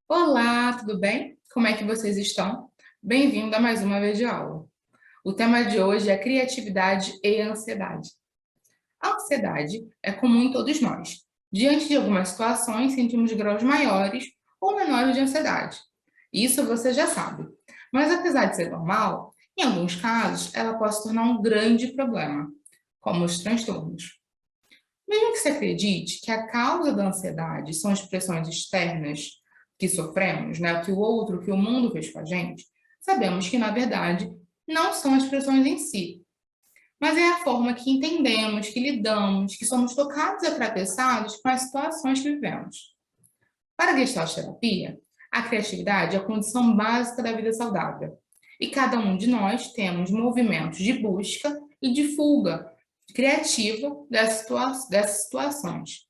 Olá, tudo bem? Como é que vocês estão? Bem-vindo a mais uma vez de aula. O tema de hoje é criatividade e ansiedade. A ansiedade é comum em todos nós. Diante de algumas situações, sentimos graus maiores ou menores de ansiedade. Isso você já sabe. Mas apesar de ser normal, em alguns casos ela pode se tornar um grande problema, como os transtornos. Mesmo que você acredite que a causa da ansiedade são as pressões externas que sofremos, né, que o outro, que o mundo fez com a gente, sabemos que, na verdade, não são as pressões em si, mas é a forma que entendemos, que lidamos, que somos tocados e atravessados com as situações que vivemos. Para a Gestalt terapia, a criatividade é a condição básica da vida saudável. E cada um de nós temos movimentos de busca e de fuga criativa dessas situações.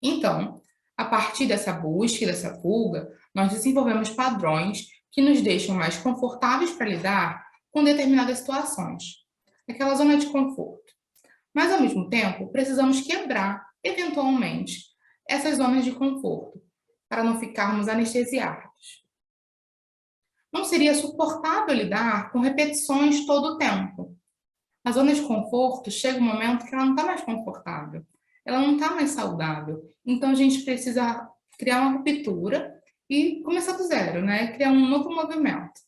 Então, a partir dessa busca e dessa fuga, nós desenvolvemos padrões que nos deixam mais confortáveis para lidar com determinadas situações, aquela zona de conforto. Mas, ao mesmo tempo, precisamos quebrar, eventualmente, essas zonas de conforto, para não ficarmos anestesiados. Não seria suportável lidar com repetições todo o tempo. A zona de conforto chega um momento que ela não está mais confortável, ela não está mais saudável. Então a gente precisa criar uma ruptura e começar do zero, né? Criar um novo movimento.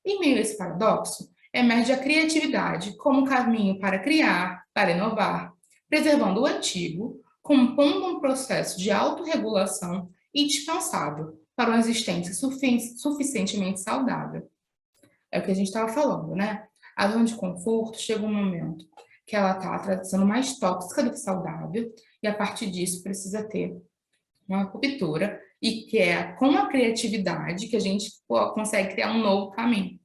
Em meio a esse paradoxo, emerge a criatividade como caminho para criar, para inovar, preservando o antigo, compondo um processo de autorregulação indispensável para uma existência suficientemente saudável. É o que a gente estava falando, né? A zona de conforto chega um momento que ela está sendo mais tóxica do que saudável, e a partir disso precisa ter uma ruptura, e que é com a criatividade que a gente consegue criar um novo caminho,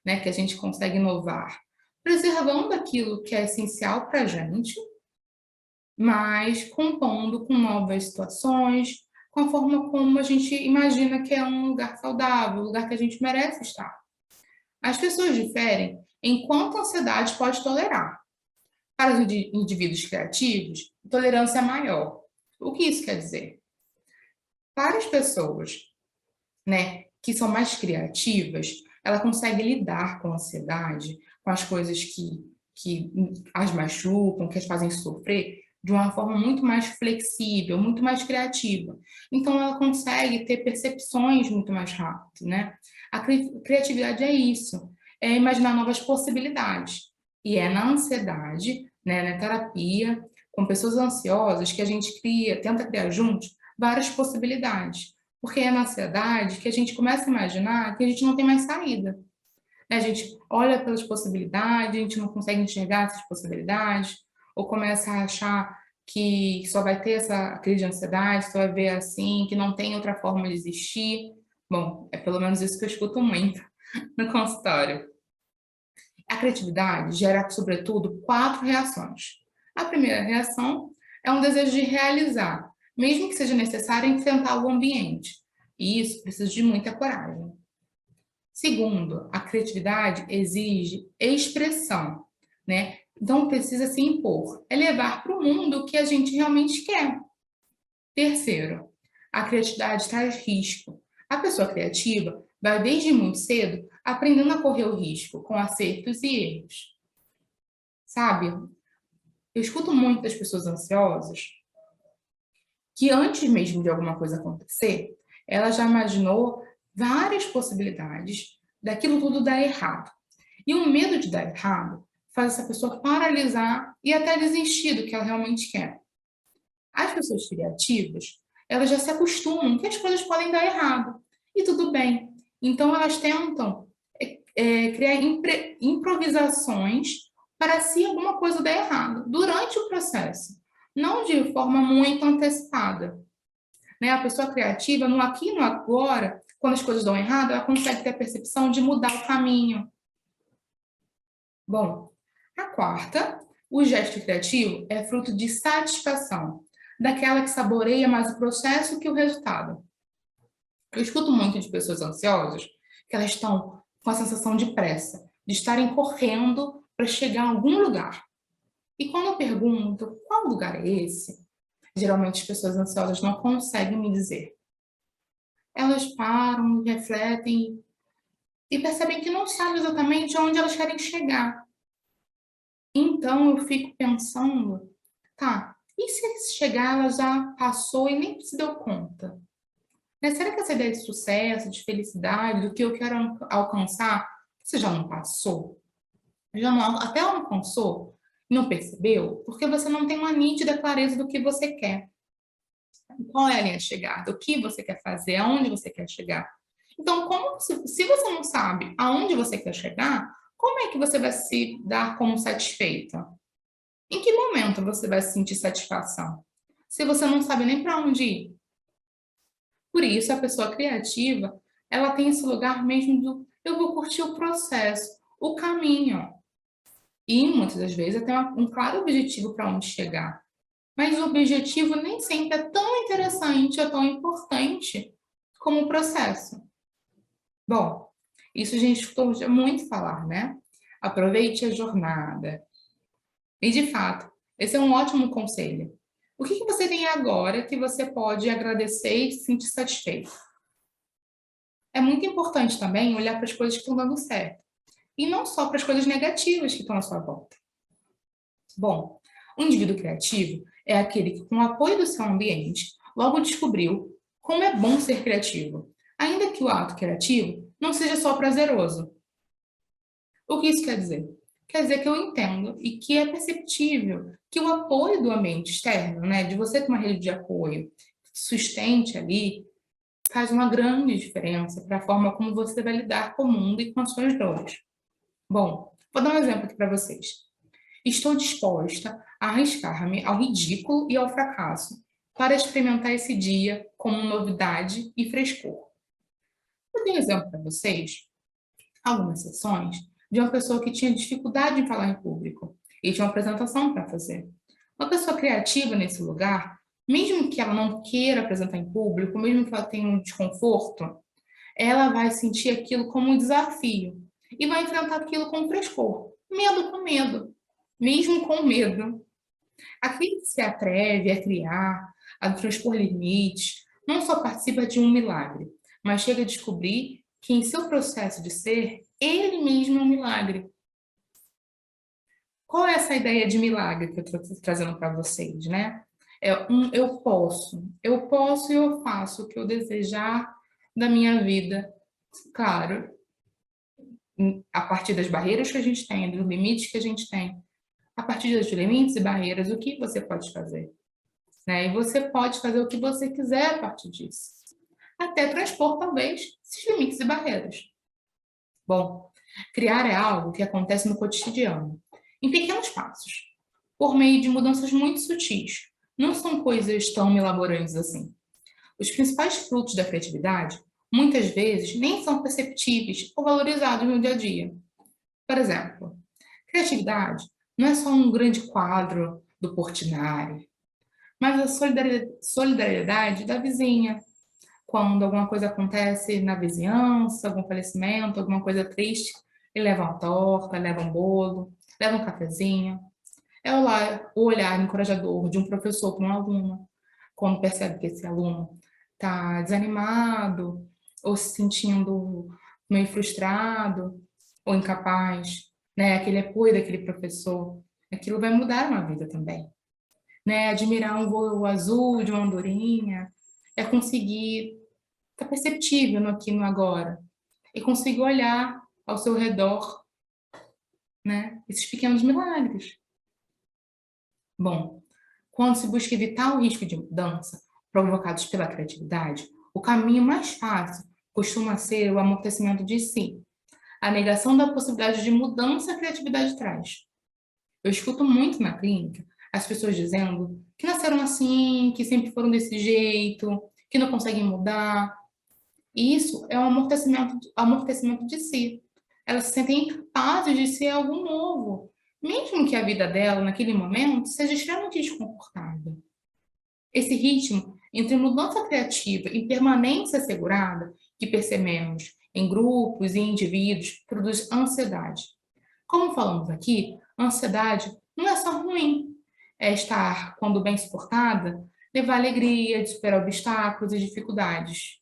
né? Que a gente consegue inovar, preservando aquilo que é essencial para a gente, mas compondo com novas situações, com a forma como a gente imagina que é um lugar saudável, um lugar que a gente merece estar. As pessoas diferem em quanto a ansiedade pode tolerar. Para os indivíduos criativos, a tolerância é maior. O que isso quer dizer? Para as pessoas, né, que são mais criativas, ela consegue lidar com a ansiedade, com as coisas que as machucam, que as fazem sofrer, de uma forma muito mais flexível, muito mais criativa. Então, ela consegue ter percepções muito mais rápido, né? A criatividade é isso, é imaginar novas possibilidades. E é na ansiedade, né, na terapia, com pessoas ansiosas, que a gente tenta criar juntos várias possibilidades. Porque é na ansiedade que a gente começa a imaginar que a gente não tem mais saída. A gente olha pelas possibilidades, a gente não consegue enxergar essas possibilidades, ou começa a achar que só vai ter essa crise de ansiedade, só vai ver assim, que não tem outra forma de existir. Bom, é pelo menos isso que eu escuto muito no consultório. A criatividade gera, sobretudo, 4 reações. A primeira reação é um desejo de realizar, mesmo que seja necessário enfrentar o ambiente. E isso precisa de muita coragem. Segundo, a criatividade exige expressão, né? Então precisa se impor, é levar para o mundo o que a gente realmente quer. Terceiro, a criatividade traz risco. A pessoa criativa vai desde muito cedo aprendendo a correr o risco com acertos e erros. Sabe? Eu escuto muito das pessoas ansiosas que antes mesmo de alguma coisa acontecer, ela já imaginou várias possibilidades daquilo tudo dar errado. E o medo de dar errado faz essa pessoa paralisar e até desistir do que ela realmente quer. As pessoas criativas, elas já se acostumam que as coisas podem dar errado. E tudo bem. Então, elas tentam criar improvisações para se alguma coisa der errado durante o processo, não de forma muito antecipada. Né? A pessoa criativa, no aqui e no agora, quando as coisas dão errado, ela consegue ter a percepção de mudar o caminho. Bom, a quarta, o gesto criativo é fruto de satisfação, daquela que saboreia mais o processo que o resultado. Eu escuto muito de pessoas ansiosas que elas estão com a sensação de pressa, de estarem correndo para chegar a algum lugar. E quando eu pergunto qual lugar é esse, geralmente as pessoas ansiosas não conseguem me dizer. elas param, refletem e percebem que não sabem exatamente aonde elas querem chegar. Então eu fico pensando, tá, e se chegar ela já passou e nem se deu conta? Né? Será que essa ideia de sucesso, de felicidade, do que eu quero alcançar, você já não passou? Já não, até alcançou? Não percebeu? Porque você não tem uma nítida clareza do que você quer. Qual é a linha de chegada? O que você quer fazer? Aonde você quer chegar? Então, se você não sabe aonde você quer chegar, como é que você vai se dar como satisfeita? Em que momento você vai sentir satisfação? Se você não sabe nem para onde ir. Por isso, a pessoa criativa, ela tem esse lugar mesmo do eu vou curtir o processo, o caminho. E muitas das vezes até um claro objetivo para onde chegar. Mas o objetivo nem sempre é tão interessante ou tão importante como o processo. Bom, isso a gente escutou já muito falar, né? Aproveite a jornada. E de fato, esse é um ótimo conselho. O que você tem agora que você pode agradecer e se sentir satisfeito? É muito importante também olhar para as coisas que estão dando certo. E não só para as coisas negativas que estão à sua volta. Bom, o indivíduo criativo é aquele que, com o apoio do seu ambiente, logo descobriu como é bom ser criativo, ainda que o ato criativo não seja só prazeroso. O que isso quer dizer? Quer dizer que eu entendo e que é perceptível que o apoio do ambiente externo, né, de você ter uma rede de apoio sustente ali, faz uma grande diferença para a forma como você vai lidar com o mundo e com as suas dores. Bom, vou dar um exemplo aqui para vocês. Estou disposta a arriscar-me ao ridículo e ao fracasso para experimentar esse dia como novidade e frescor. Eu tenho um exemplo para vocês, algumas sessões de uma pessoa que tinha dificuldade em falar em público e tinha uma apresentação para fazer. Uma pessoa criativa nesse lugar, mesmo que ela não queira apresentar em público, mesmo que ela tenha um desconforto, ela vai sentir aquilo como um desafio e vai enfrentar aquilo com frescor, medo com medo, mesmo com medo. Aquele que se atreve a criar, a transpor limites, não só participa de um milagre, mas chega a descobrir que em seu processo de ser, ele mesmo é um milagre. Qual é essa ideia de milagre que eu estou trazendo para vocês, né? Eu posso e eu faço o que eu desejar da minha vida. Claro, a partir das barreiras que a gente tem, dos limites que a gente tem. A partir dos limites e barreiras, o que você pode fazer? Né? E você pode fazer o que você quiser a partir disso. Até transpor, talvez, esses limites e barreiras. Bom, criar é algo que acontece no cotidiano, em pequenos passos, por meio de mudanças muito sutis. Não são coisas tão elaborantes assim. Os principais frutos da criatividade, muitas vezes, nem são perceptíveis ou valorizados no dia a dia. Por exemplo, criatividade não é só um grande quadro do Portinari, mas a solidariedade da vizinha. Quando alguma coisa acontece na vizinhança, algum falecimento, alguma coisa triste, ele leva uma torta, leva um bolo, leva um cafezinho. É o olhar encorajador de um professor para um aluno, quando percebe que esse aluno está desanimado ou se sentindo meio frustrado ou incapaz, né? Aquele apoio daquele professor, aquilo vai mudar uma vida também, né? Admirar um voo azul de uma andorinha é conseguir estar perceptível no aqui e no agora e conseguir olhar ao seu redor, né? Esses pequenos milagres. Bom, quando se busca evitar o risco de mudança provocados pela criatividade, o caminho mais fácil costuma ser o amortecimento de si, a negação da possibilidade de mudança a criatividade traz. Eu escuto muito na clínica as pessoas dizendo que nasceram assim, que sempre foram desse jeito, que não conseguem mudar. E isso é um amortecimento de si. Elas se sentem incapazes de ser algo novo, mesmo que a vida dela, naquele momento, seja extremamente desconfortável. Esse ritmo entre mudança criativa e permanência assegurada que percebemos em grupos e indivíduos produz ansiedade. Como falamos aqui, a ansiedade não é só ruim, é estar, quando bem suportada, levar alegria de superar obstáculos e dificuldades.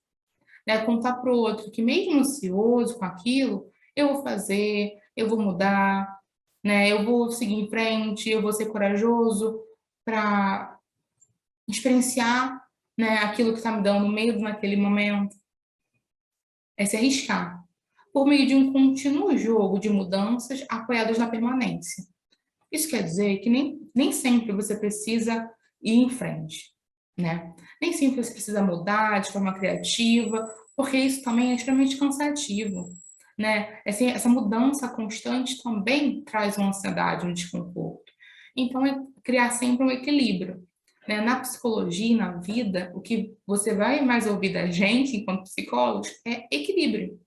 né? Contar para o outro que mesmo ansioso com aquilo, eu vou fazer, eu vou mudar, né? Eu vou seguir em frente, eu vou ser corajoso para experienciar, né, aquilo que está me dando medo naquele momento. É se arriscar, por meio de um contínuo jogo de mudanças apoiadas na permanência. Isso quer dizer que nem sempre você precisa ir em frente, né? Nem sempre você precisa mudar de forma criativa, porque isso também é extremamente cansativo, né? Essa mudança constante também traz uma ansiedade, um desconforto. Então, é criar sempre um equilíbrio, né? Na psicologia e na vida, o que você vai mais ouvir da gente, enquanto psicólogos, é equilíbrio.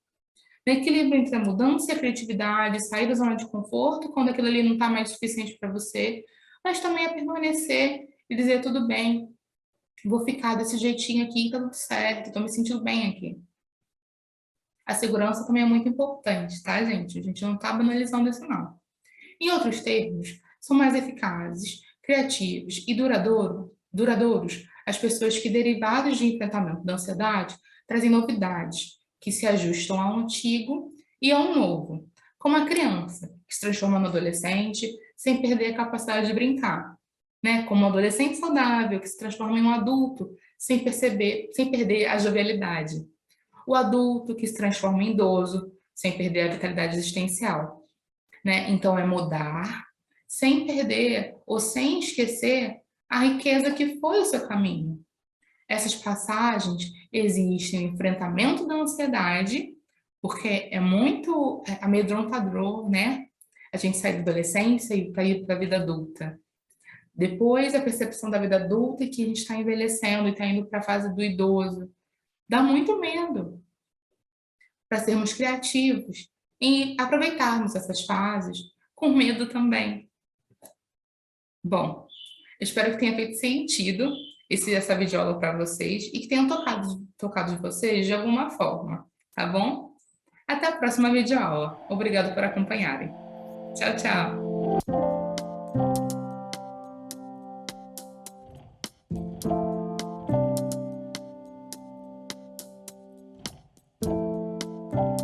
Equilíbrio entre a mudança e a criatividade, sair da zona de conforto quando aquilo ali não está mais suficiente para você, mas também é permanecer e dizer, tudo bem, vou ficar desse jeitinho aqui, tá tudo certo, estou me sentindo bem aqui. A segurança também é muito importante, tá, gente? A gente não está banalizando isso, não. Em outros termos, são mais eficazes, criativos e duradouros as pessoas que, derivados de enfrentamento da ansiedade, trazem novidades que se ajustam ao antigo e ao novo, como a criança, que se transforma no adolescente sem perder a capacidade de brincar, né? Como um adolescente saudável, que se transforma em um adulto sem perder a jovialidade. O adulto que se transforma em idoso sem perder a vitalidade existencial, né? Então, é mudar sem perder ou sem esquecer a riqueza que foi o seu caminho. Essas passagens existem o enfrentamento da ansiedade, porque é muito amedrontador, né? A gente sai da adolescência e para ir para a vida adulta. Depois, a percepção da vida adulta e que a gente está envelhecendo e está indo para a fase do idoso. Dá muito medo para sermos criativos e aproveitarmos essas fases com medo também. Bom, eu espero que tenha feito sentido essa videoaula para vocês e que tenham tocado vocês de alguma forma, tá bom? Até a próxima videoaula. Obrigado por acompanharem. Tchau, tchau!